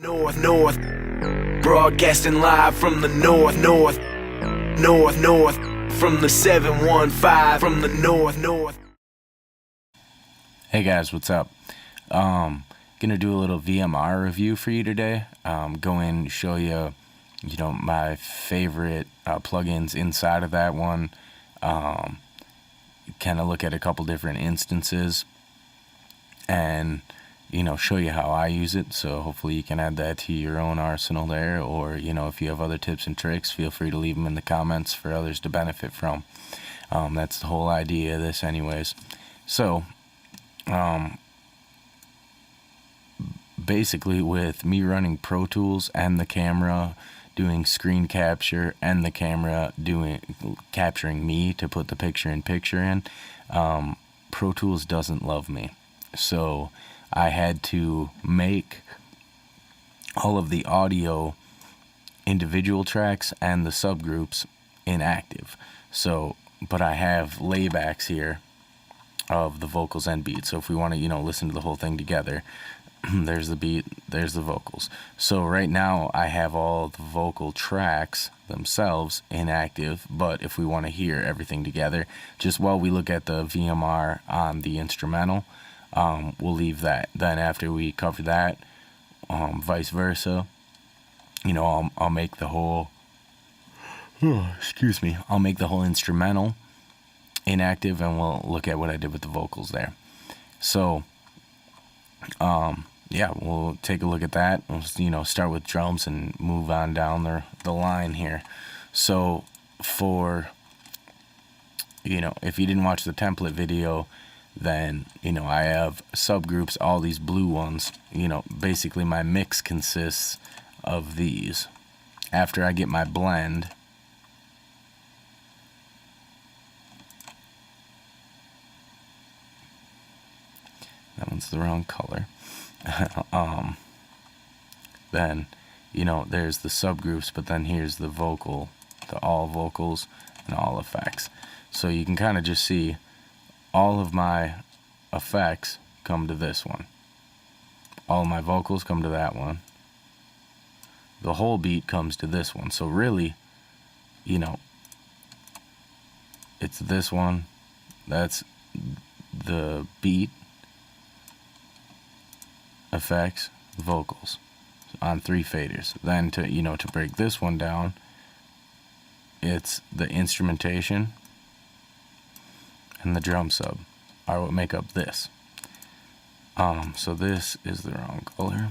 North, broadcasting live from the north, from the 715, from the north. Hey guys, what's up? Gonna do a little VMR review for you today. Go in, show you, my favorite plugins inside of that one. Kind of look at a couple different instances and show you how I use it. So hopefully you can add that to your own arsenal there, or if you have other tips and tricks, feel free to leave them in the comments for others to benefit from. That's the whole idea of this anyways. So basically, with me running Pro Tools and the camera doing screen capture and the camera capturing me to put the picture-in-picture in, Pro Tools doesn't love me. So I had to make all of the audio individual tracks and the subgroups inactive. So, but I have laybacks here of the vocals and beats. So if we want to, listen to the whole thing together, there's the beat, there's the vocals. So right now I have all the vocal tracks themselves inactive, but if we want to hear everything together, just while we look at the VMR on the instrumental, we'll leave that. Then after we cover that, vice versa, I'll make the whole, I'll make the whole instrumental inactive, and we'll look at what I did with the vocals there. So, we'll take a look at that. We'll, start with drums and move on down the line here. So for, if you didn't watch the template video, then, I have subgroups, all these blue ones. Basically my mix consists of these. After I get my blend, that one's the wrong color. Then, there's the subgroups, but then here's the all vocals and all effects. So you can kind of just see all of my effects come to this one. All of my vocals come to that one. The whole beat comes to this one. So really, it's this one. That's the beat, effects, vocals on 3 faders. Then to break this one down, it's the instrumentation and the drum sub are what make up this. So this is the wrong color.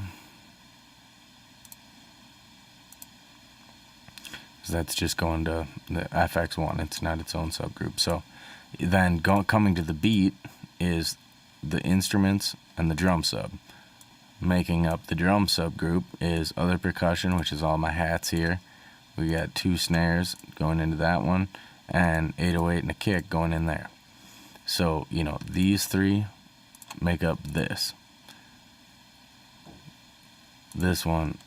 So that's just going to the FX1. It's not its own subgroup. So then coming to the beat is the instruments and the drum sub. Making up the drum subgroup is other percussion, which is all my hats here. We got 2 snares going into that one, and 808 and a kick going in there. So, these 3 make up this. This one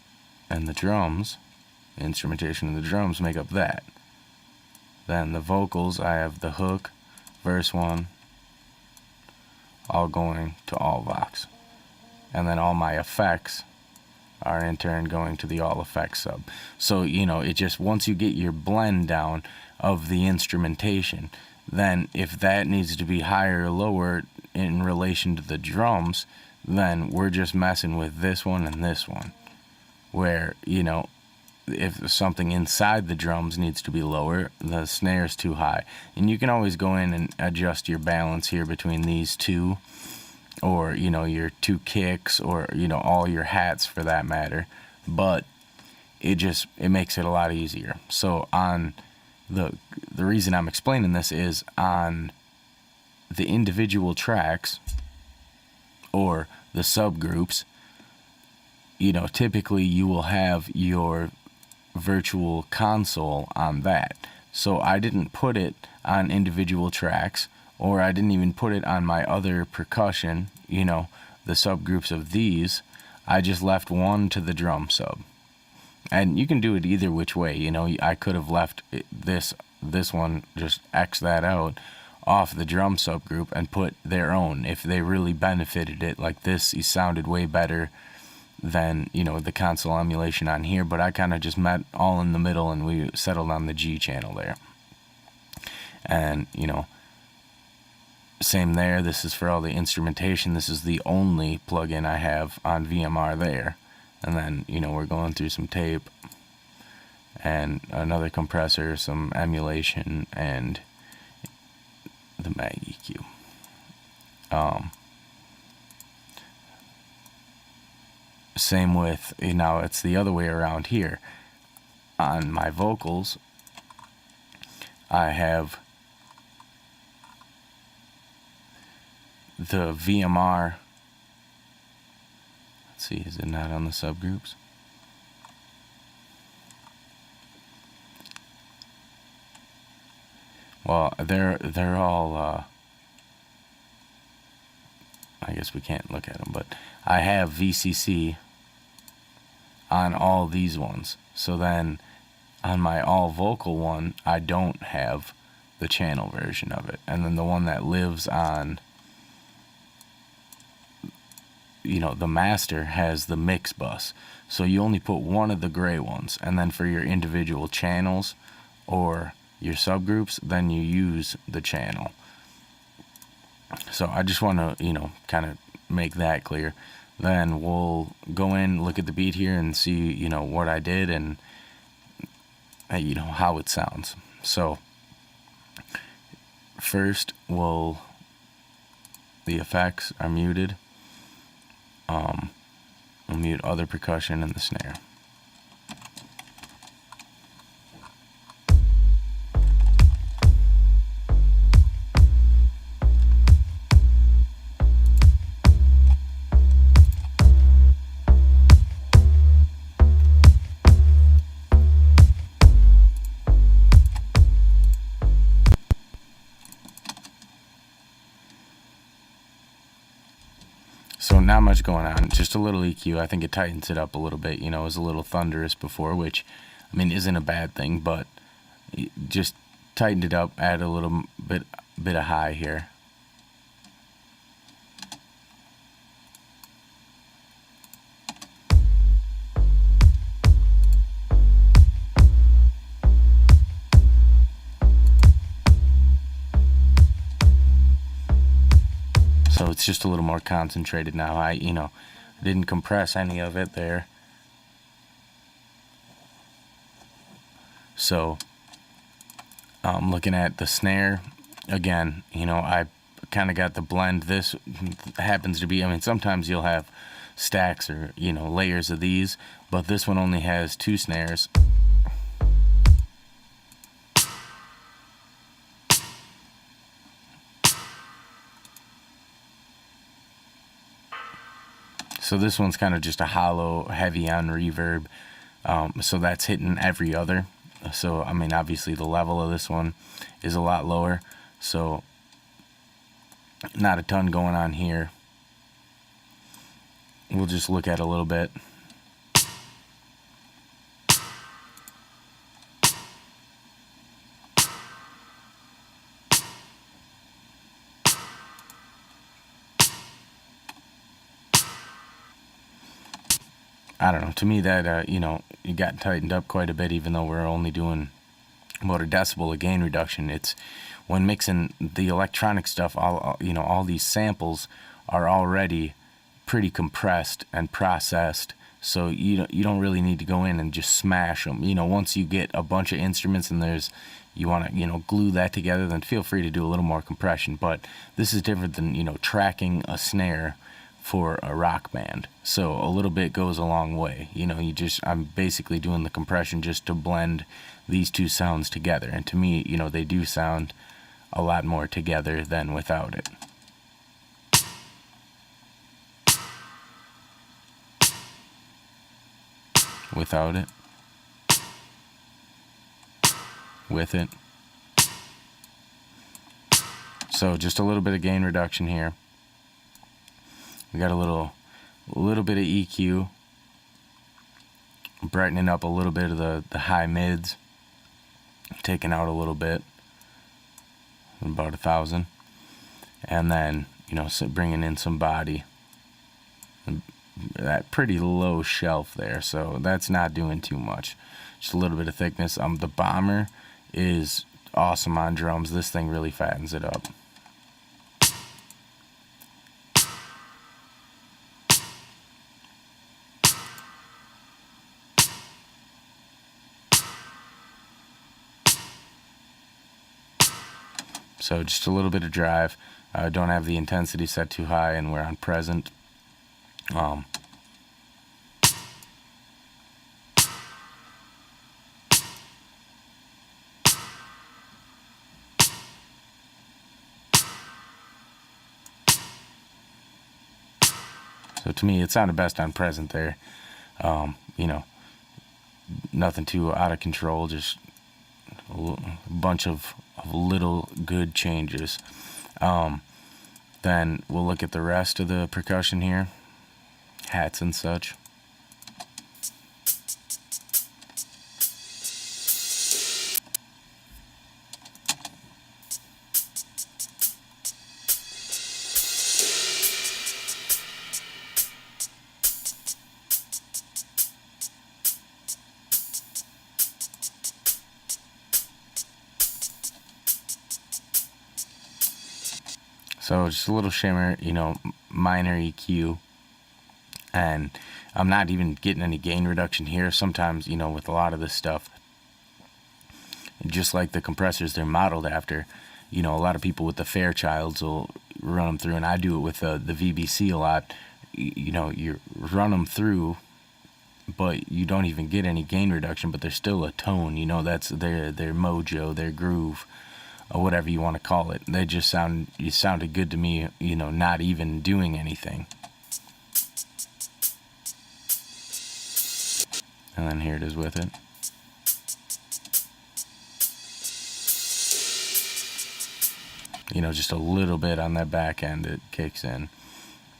and the drums, instrumentation and the drums make up that. Then the vocals, I have the hook, verse 1, all going to all vox. And then all my effects are in turn going to the all effects sub. So, it just, once you get your blend down of the instrumentation, then if that needs to be higher or lower in relation to the drums, then we're just messing with this one and this one. Where, if something inside the drums needs to be lower, the snare's too high. And you can always go in and adjust your balance here between these two, or, your 2 kicks, or, all your hats for that matter. But it makes it a lot easier. So on the reason I'm explaining this is on the individual tracks or the subgroups, typically you will have your virtual console on that. So I didn't put it on individual tracks, or I didn't even put it on my other percussion, the subgroups of these. I just left one to the drum sub. And you can do it either which way. I could have left this one, just X that out off the drum subgroup and put their own if they really benefited it. Like this, he sounded way better than, the console emulation on here, but I kind of just met all in the middle and we settled on the G channel there. And, same there. This is for all the instrumentation. This is the only plugin I have on VMR there. And then, we're going through some tape and another compressor, some emulation, and the Mag EQ. Same with, now it's the other way around here. On my vocals, I have the VMR. Let's see, is it not on the subgroups? Well, they're all, I guess we can't look at them, but I have VCC on all these ones. So then on my all vocal one, I don't have the channel version of it. And then the one that lives on, the master has the mix bus. So you only put one of the gray ones. And then for your individual channels or your subgroups, then you use the channel. So I just want to, kind of make that clear. Then we'll go in, look at the beat here and see, what I did and, how it sounds. So first, the effects are muted. We'll mute other percussion and the snare. So not much going on, just a little EQ. I think it tightens it up a little bit. It was a little thunderous before, which, isn't a bad thing, but just tightened it up, add a little bit of high here. So it's just a little more concentrated now. I didn't compress any of it there. So looking at the snare, again, I kind of got the blend. This happens to be, sometimes you'll have stacks or, layers of these, but this one only has 2 snares. So this one's kind of just a hollow, heavy on reverb. So that's hitting every other. So, obviously the level of this one is a lot lower. So not a ton going on here. We'll just look at a little bit. I don't know, to me that, you got tightened up quite a bit, even though we're only doing about a decibel of gain reduction. It's when mixing the electronic stuff, all these samples are already pretty compressed and processed. So you don't really need to go in and just smash them. Once you get a bunch of instruments and you want to, glue that together, then feel free to do a little more compression. But this is different than, tracking a snare for a rock band. So a little bit goes a long way. I'm basically doing the compression just to blend these 2 sounds together. And to me, they do sound a lot more together than without it. Without it. With it. So just a little bit of gain reduction here. We got a little bit of EQ, brightening up a little bit of the high mids, taking out a little bit, about 1,000, and then so bringing in some body, that pretty low shelf there, so that's not doing too much. Just a little bit of thickness. The Bomber is awesome on drums. This thing really fattens it up. So just a little bit of drive. Don't have the intensity set too high, and we're on present. So to me, it sounded best on present there. You know, nothing too out of control, just a bunch of little good changes. Then we'll look at the rest of the percussion here, hats and such. So just a little shimmer, you know, minor EQ. And I'm not even getting any gain reduction here. Sometimes, you know, with a lot of this stuff, just like the compressors they're modeled after, you know, a lot of people with the Fairchilds will run them through, and I do it with the VBC a lot. You know, you run them through, but you don't even get any gain reduction, but there's still a tone, you know, that's their mojo, their groove, or whatever you want to call it. They just it sounded good to me, you know, not even doing anything. And then here it is with it. You know, just a little bit on that back end, it kicks in.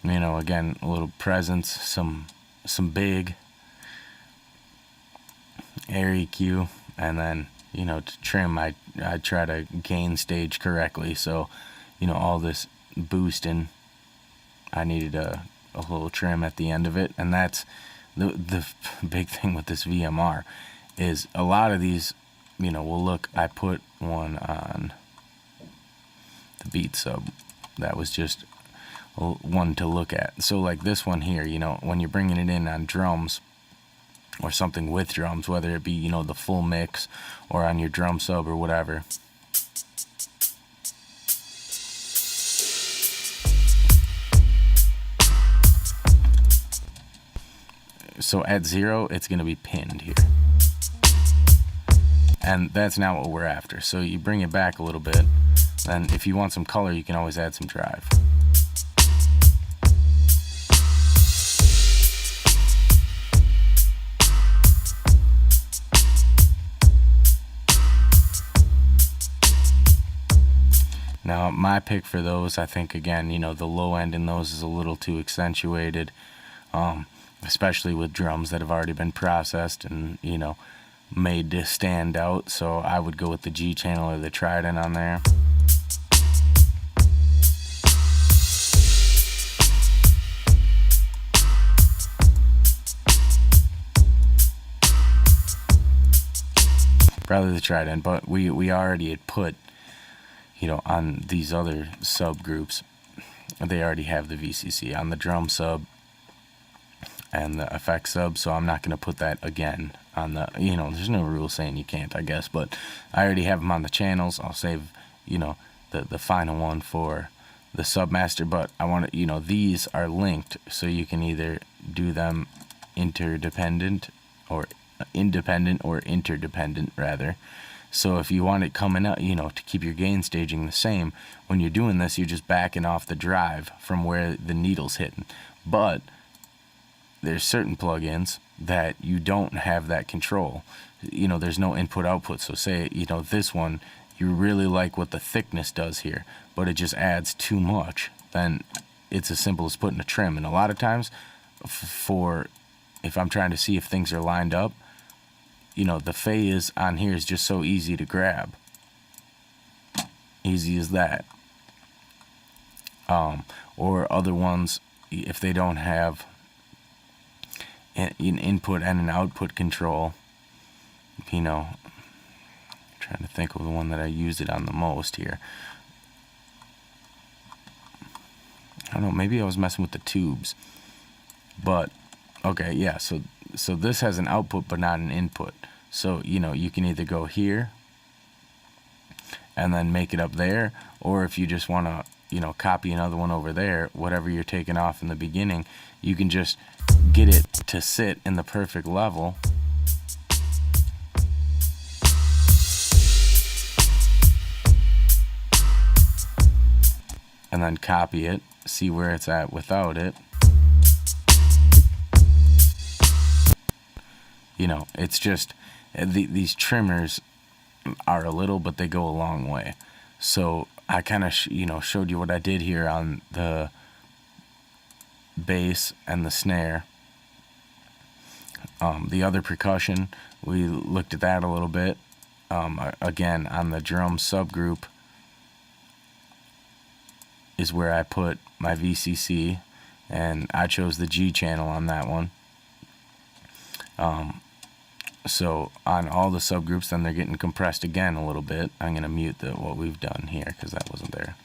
You know, again, a little presence, some big air EQ, and then, you know, to trim, I try to gain stage correctly. So, you know, all this boosting, I needed a little trim at the end of it. And that's the big thing with this VMR, is a lot of these, you know, I put one on the beat sub. That was just one to look at. So like this one here, you know, when you're bringing it in on drums, or something with drums, whether it be, you know, the full mix or on your drum sub or whatever. So at 0, it's going to be pinned here. And that's not what we're after. So you bring it back a little bit. Then if you want some color, you can always add some drive. Now, my pick for those, I think, again, you know, the low end in those is a little too accentuated, especially with drums that have already been processed and, you know, made to stand out. So I would go with the G channel or the Trident on there. Probably the Trident, but we already had put, you know, on these other subgroups, they already have the VCC on the drum sub and the effect sub, so I'm not going to put that again on the, you know, there's no rule saying you can't, I guess, but I already have them on the channels. I'll save, you know, the final one for the Submaster, but I want to, you know, these are linked, so you can either do them independent or interdependent rather. So if you want it coming up, you know, to keep your gain staging the same, when you're doing this, you're just backing off the drive from where the needle's hitting. But there's certain plugins that you don't have that control. You know, there's no input output. So say, you know, this one, you really like what the thickness does here, but it just adds too much. Then it's as simple as putting a trim. And a lot of times, if I'm trying to see if things are lined up, you know, the phase on here is just so easy to grab. Easy as that. Or other ones, if they don't have an input and an output control. You know, trying to think of the one that I used it on the most here. I don't know, maybe I was messing with the tubes. But okay, yeah, so this has an output but not an input. So, you can either go here and then make it up there, or if you just want to, copy another one over there, whatever you're taking off in the beginning, you can just get it to sit in the perfect level. And then copy it, see where it's at without it. It's just, these trimmers are a little, but they go a long way. So I kind of, showed you what I did here on the bass and the snare. The other percussion, we looked at that a little bit. Again, on the drum subgroup is where I put my VCC, and I chose the G channel on that one. So on all the subgroups, then they're getting compressed again a little bit. I'm going to mute what we've done here because that wasn't there.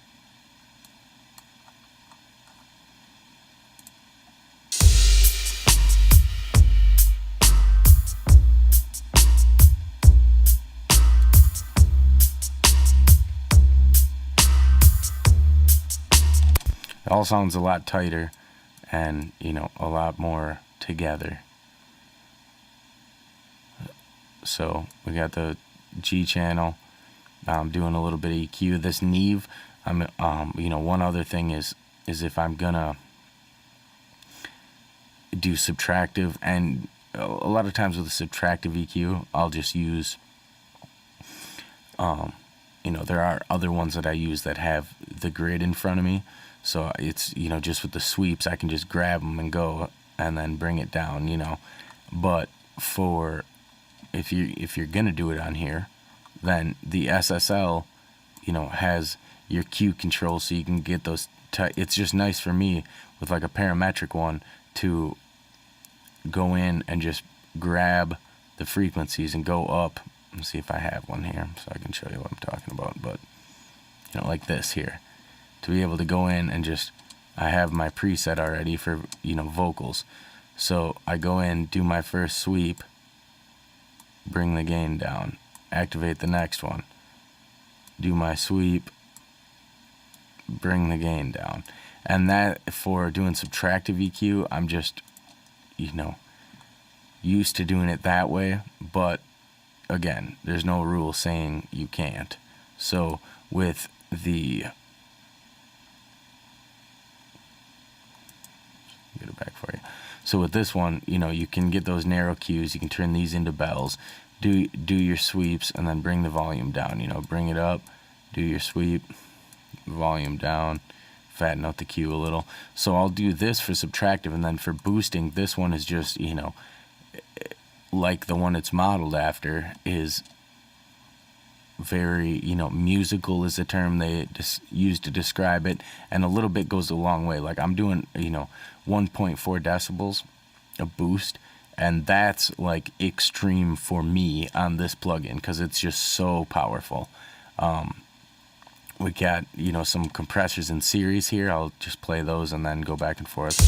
It all sounds a lot tighter and, a lot more together. So we got the G channel. I'm doing a little bit of EQ. This Neve, one other thing is if I'm gonna do subtractive, and a lot of times with the subtractive EQ, I'll just use, there are other ones that I use that have the grid in front of me. So it's, just with the sweeps, I can just grab them and go and then bring it down, But for if you're gonna do it on here, then the SSL, has your Q control, so you can get those. It's just nice for me with like a parametric one to go in and just grab the frequencies and go up. Let's see if I have one here so I can show you what I'm talking about. But like this here, to be able to go in and just, I have my preset already for vocals, so I go in, do my first sweep, bring the gain down, activate the next one, do my sweep, bring the gain down. And that, for doing subtractive EQ, I'm just, used to doing it that way. But again, there's no rule saying you can't. So with the, get it back for you. So with this one, you can get those narrow cues. You can turn these into bells. Do your sweeps and then bring the volume down. Bring it up, do your sweep, volume down, fatten out the cue a little. So I'll do this for subtractive, and then for boosting, this one is just, like the one it's modeled after, is very, musical is the term they use to describe it, and a little bit goes a long way. Like I'm doing, 1.4 decibels, a boost, and that's like extreme for me on this plugin because it's just so powerful. We got, some compressors in series here. I'll just play those and then go back and forth.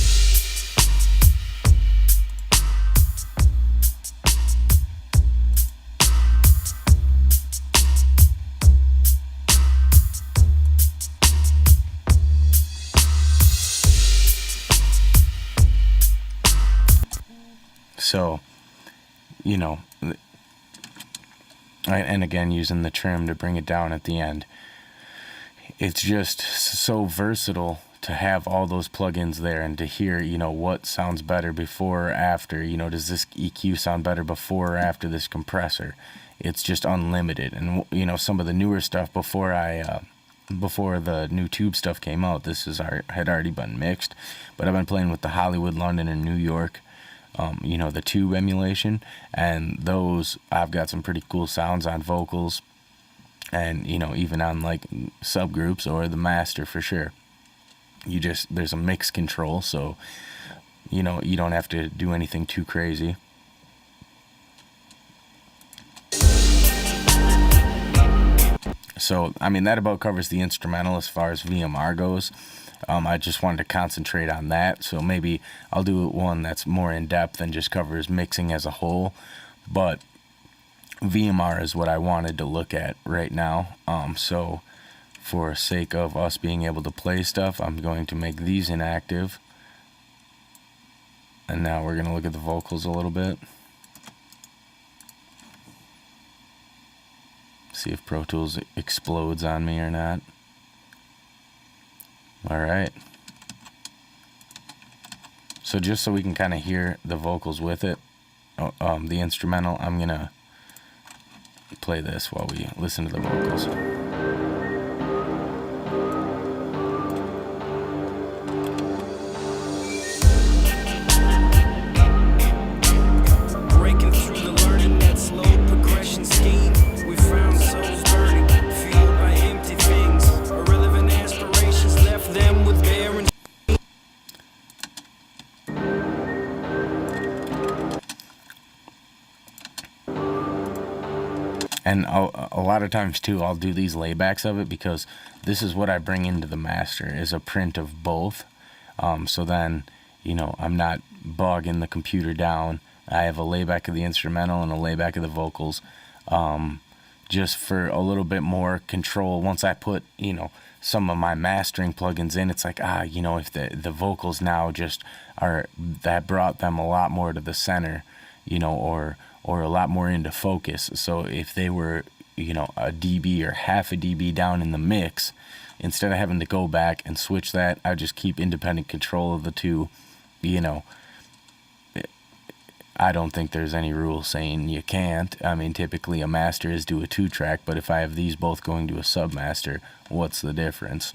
So, and again, using the trim to bring it down at the end. It's just so versatile to have all those plugins there and to hear, what sounds better before or after. Does this EQ sound better before or after this compressor? It's just unlimited. And, some of the newer stuff before the new tube stuff came out, had already been mixed. But I've been playing with the Hollywood, London, and New York, the tube emulation, and those, I've got some pretty cool sounds on vocals, and even on like subgroups or the master for sure. There's a mix control, so you know, you don't have to do anything too crazy. So, I mean, that about covers the instrumental as far as VMR goes. I just wanted to concentrate on that. So maybe I'll do one that's more in depth and just covers mixing as a whole. But VMR is what I wanted to look at right now. So for sake of us being able to play stuff, I'm going to make these inactive. And now we're going to look at the vocals a little bit. See if Pro Tools explodes on me or not. All right. So just so we can kind of hear the vocals with it, the instrumental, I'm going to play this while we listen to the vocals. And a lot of times too, I'll do these laybacks of it because this is what I bring into the master is a print of both. So then, you know, I'm not bogging the computer down. I have a layback of the instrumental and a layback of the vocals, just for a little bit more control. Once I put, you know, some of my mastering plugins in, it's like, you know, if the vocals now just are, that brought them a lot more to the center, you know, or a lot more into focus. So if they were, you know, a dB or half a dB down in the mix, instead of having to go back and switch that, I just keep independent control of the two. You know, I don't think there's any rule saying you can't. I mean, typically a master is to a 2-track, but if I have these both going to a submaster, what's the difference?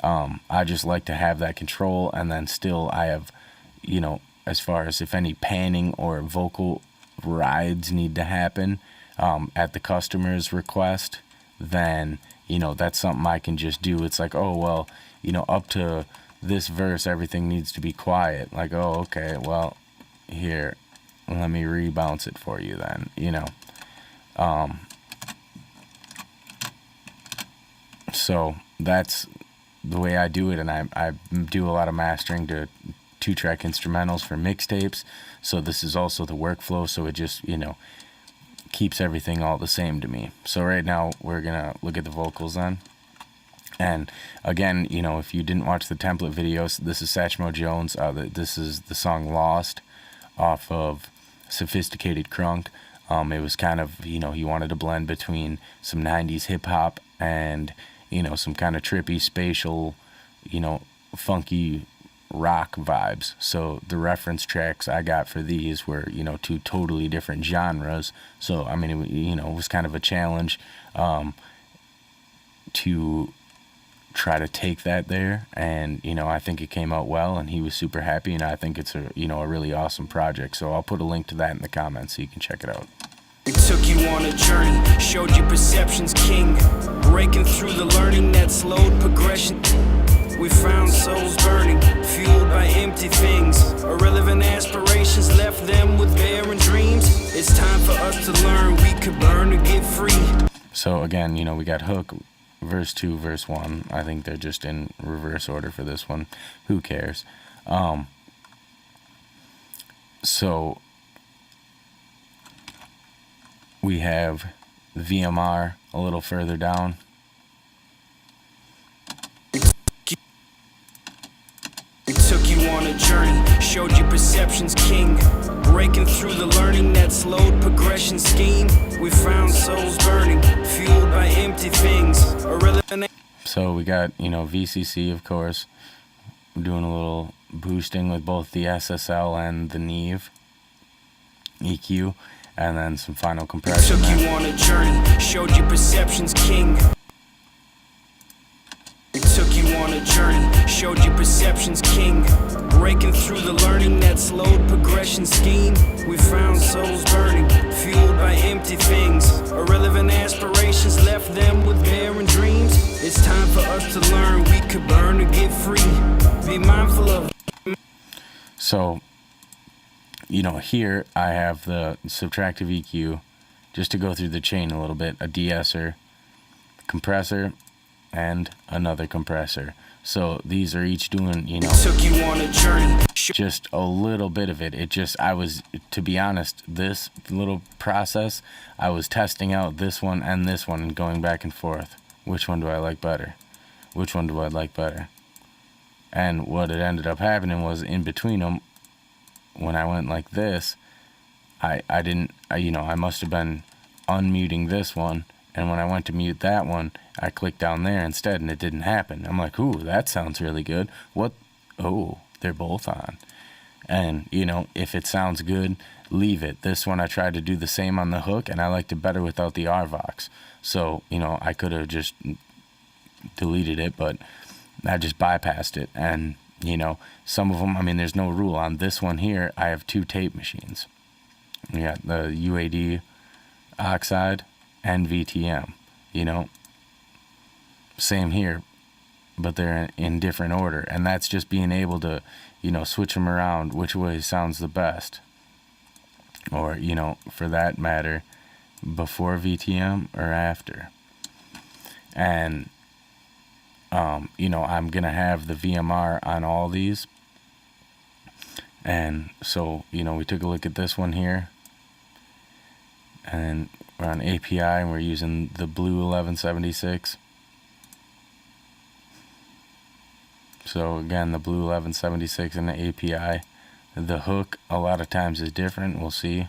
I just like to have that control, and then still I have, you know, as far as if any panning or vocal rides need to happen at the customer's request, then, you know, that's something I can just do. It's like, oh, well, you know, up to this verse, everything needs to be quiet. Like, oh, okay, well, here, let me rebounce it for you then, you know. So that's the way I do it, and I do a lot of mastering to 2-track instrumentals for mixtapes. So this is also the workflow, so it just, you know, keeps everything all the same to me. So right now we're gonna look at the vocals then. And again, you know, if you didn't watch the template videos, this is Satchmo Jones. This is the song Lost off of Sophisticated Crunk. It was kind of, you know, he wanted to blend between some 90s hip hop and, you know, some kind of trippy, spatial, you know, funky rock vibes. So the reference tracks I got for these were, you know, two totally different genres. So I mean, you know, it was kind of a challenge to try to take that there, and, you know, I think it came out well, and he was super happy, and I think it's a, you know, a really awesome project. So I'll put a link to that in the comments so you can check it out. We took you on a journey, showed you perception's king, breaking through the learning that slowed progression. We found souls burning, fueled by empty things. Irrelevant aspirations left them with barren dreams. It's time for us to learn we could burn to get free. So again, you know, we got hook, verse 2, verse 1. I think they're just in reverse order for this one. Who cares? So we have VMR a little further down. Took you on a journey, showed you perception's king, breaking through the learning that slowed progression scheme. We found souls burning, fueled by empty things. Irrelevant. So we got, you know, VCC, of course. We're doing a little boosting with both the SSL and the Neve EQ, and then some final compression. Took you on a journey, showed you perception's king. Took you on a journey, showed you perception's king, breaking through the learning that slowed progression scheme. We found souls burning, fueled by empty things. Irrelevant aspirations left them with barren dreams. It's time for us to learn we could burn to get free. Be mindful of. So, here I have the subtractive EQ, just to go through the chain a little bit, a de-esser, compressor, and another compressor. So these are each doing, Took you on a journey. just a little bit of it. To be honest, this little process, I was testing out this one and this one and going back and forth. Which one do I like better? Which one do I like better? And what it ended up happening was, in between them, when I went like this, I must have been unmuting this one, and when I went to mute that one, I clicked down there instead, and it didn't happen. I'm like, ooh, that sounds really good. What? Oh, they're both on. And, if it sounds good, leave it. This one I tried to do the same on the hook, and I liked it better without the RVox. So, I could have just deleted it, but I just bypassed it. And, some of them, there's no rule. On this one here, I have 2 tape machines. We got the UAD oxide and VTM, same here, but they're in different order. And that's just being able to, switch them around which way sounds the best. Or, for that matter, before VTM or after. And, I'm going to have the VMR on all these. And so, we took a look at this one here. And we're on API, and we're using the blue 1176. So again, the blue 1176 and the API. The hook a lot of times is different. We'll see.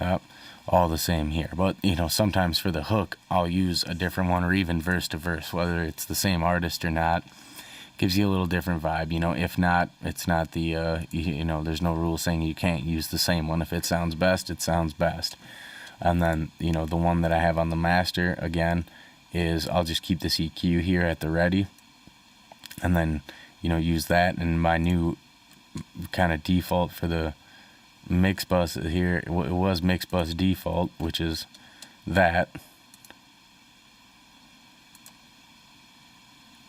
Yep, all the same here. But sometimes for the hook, I'll use a different one, or even verse to verse, whether it's the same artist or not. Gives you a little different vibe. If not, it's not the there's no rule saying you can't use the same one. If it sounds best, it sounds best. And then the one that I have on the master, again, is I'll just keep this EQ here at the ready, and then use that. And my new kind of default for the mix bus here, it was mix bus default, which is that.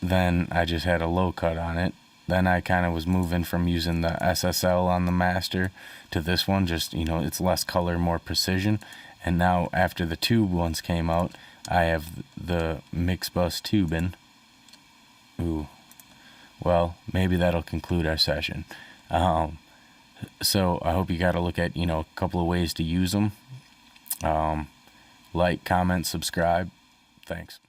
Then I just had a low cut on it. Then I kind of was moving from using the SSL on the master to this one, just it's less color, more precision. And now after the tube ones came out, I have the mix bus tubing. Ooh, well, maybe that'll conclude our session. So I hope you got to look at a couple of ways to use them. Like, comment, subscribe. Thanks.